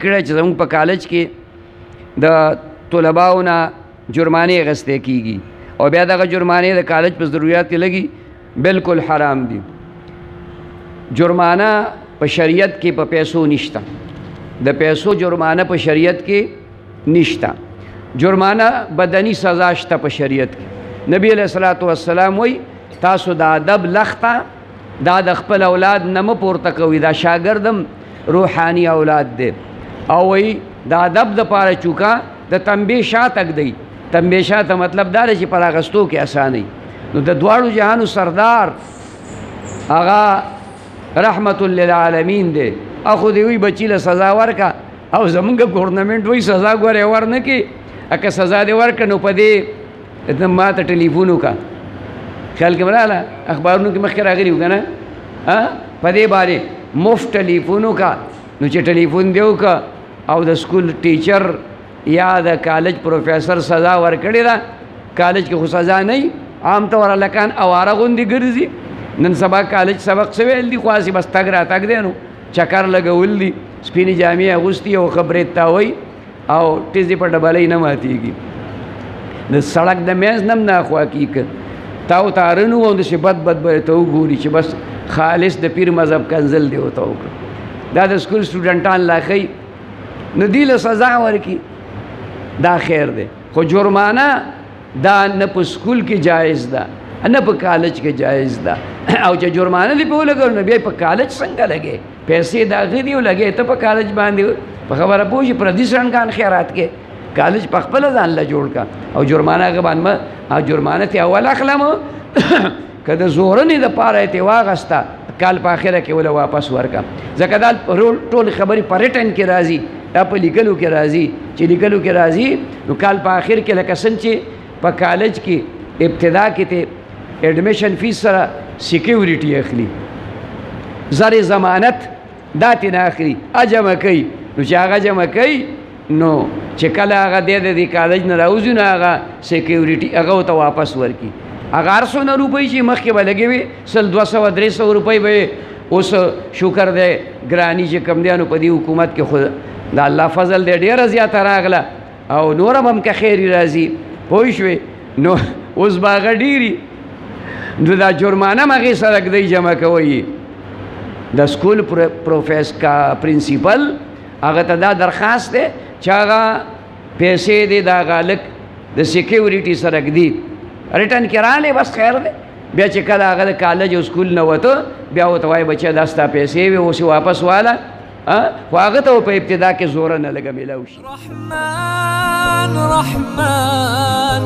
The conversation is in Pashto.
کړی چې زموږ په کالج کې د طلباو نه جرمانې اخیستې کېږي او بیا دغه جرمانې د کالج په ضروریات کې لګي، بالکل حرام دي. جرمانه په شریعت کې په پیسو نشته، د پیسو جرمانه په شریعت کې نشته. جرمانه بدني سزا شته په شریعت کې. نبی علیہ الصلوۃ والسلام وایي تاسو د ادب لخته دا د خپل اولاد نه مه پورته کوئ، دا شاګردم روحاني اولاد دی. او وایي د ادب دپاره چوکا د تنبیه شا تږدئ. تنبیه شا ته مطلب دا دی چې پر اخیستو کې اسانئ. نو د دواړو جهانو سردار هغه رحمت للعالمین دی. اخو دی وی بچی له سزا ورکا او زمونږ گورنمنٹ وی سزا ګورې ورنه کې اکه سزا دی ورکه نو په دې ما ته ټلیفون وکړه. خیال کې مراله اخبارونو کې مخکې راغلي وو که نه په دې باندې مفت ټلیفون وکړه. نو چې ټلیفون دی وکړه او د سکول ټیچر یا د کالج پروفیسر سزا ورکړې ده. کالج کې خو سزا نه وي، عام طور هلکان اواره غوندې ګرځي. نن سبا کالج سبق څه ویل دي، خو هسې بس تګ راتګ دی، نو چکر لګول دي، سپینې جامې اغوستي او خبرې تاوی او ټیزې په ډبلۍ نه ماتېږي. د سړک د منځ نه هم ناخوا کېږي تاو تارن و داسې بد بد به ته وګوري چې بس خالص د پیر مذهب کنزل دی ورته وکړه. دا د سکول سټوډنټان لا ښیي نو دې له سزا ورکړي، دا خیر دی. خو جرمانه دا نه په سکول کې جایز ده نه په کالج کې جایز ده. او چې جرمانه دې په ولګول نو بیا په کالج څنګه لګې؟ پیسې د هغې دي ولګې ته په کالج باندې په خبره پوه شي. پردي سړنګان خیرات کې کالج په خپله ځان له جوړ کا او جرمانه هغه باندې او جرمانه تې اول اخلم که د زورنې دپاره یې تې واغسته کال په آخره کې وله واپس ورکړه. ځکه دا ټول خبرې په ریټن کې راځي، دا په لیکلو کې راځي. چې لیکلو کې راځي نو کال په آخر کې لکه څنګه چې په کالج کې ابتدا کې ته ایڈمیشن فیس سره سیکیورټي اخلي، زر ضمانت دا ترې نه اخلي، جمع کوي. نو چې هغه جمع کوي نو چې کله هغه دی د دې کالج نه راوځي نو هغه سیکیورټي هغه ورته واپس ورکړي. هغه هر څونه روپۍ چې مخکې به لګې وي 100 200 300 روپۍ به اوس شکر دی ګراني چې کم دی نو په دې حکومت کې خو د الله فضل دی ډېره زیاته راغله او نورم هم که خیري راځي پوه شوې. نو اوس به هغه ډېري نو دا جرمانه هم هغې سره ږدئ جمع کوئ. د سکول پرنسپل هغه ته دا درخواست دی چې هغه پیسې دی د هغه هلک د سیکیورټي سره ږدي، ریټن کې راغلی بس خیر دی. بیا چې کله هغه د کالج او سکول نه وته بیا ورته وایي بچیه دا ستا پیسې وې اوس یې واپس واله. خو هغه ته په ابتدا کې زوره نه لږه میلاو شي. رحمان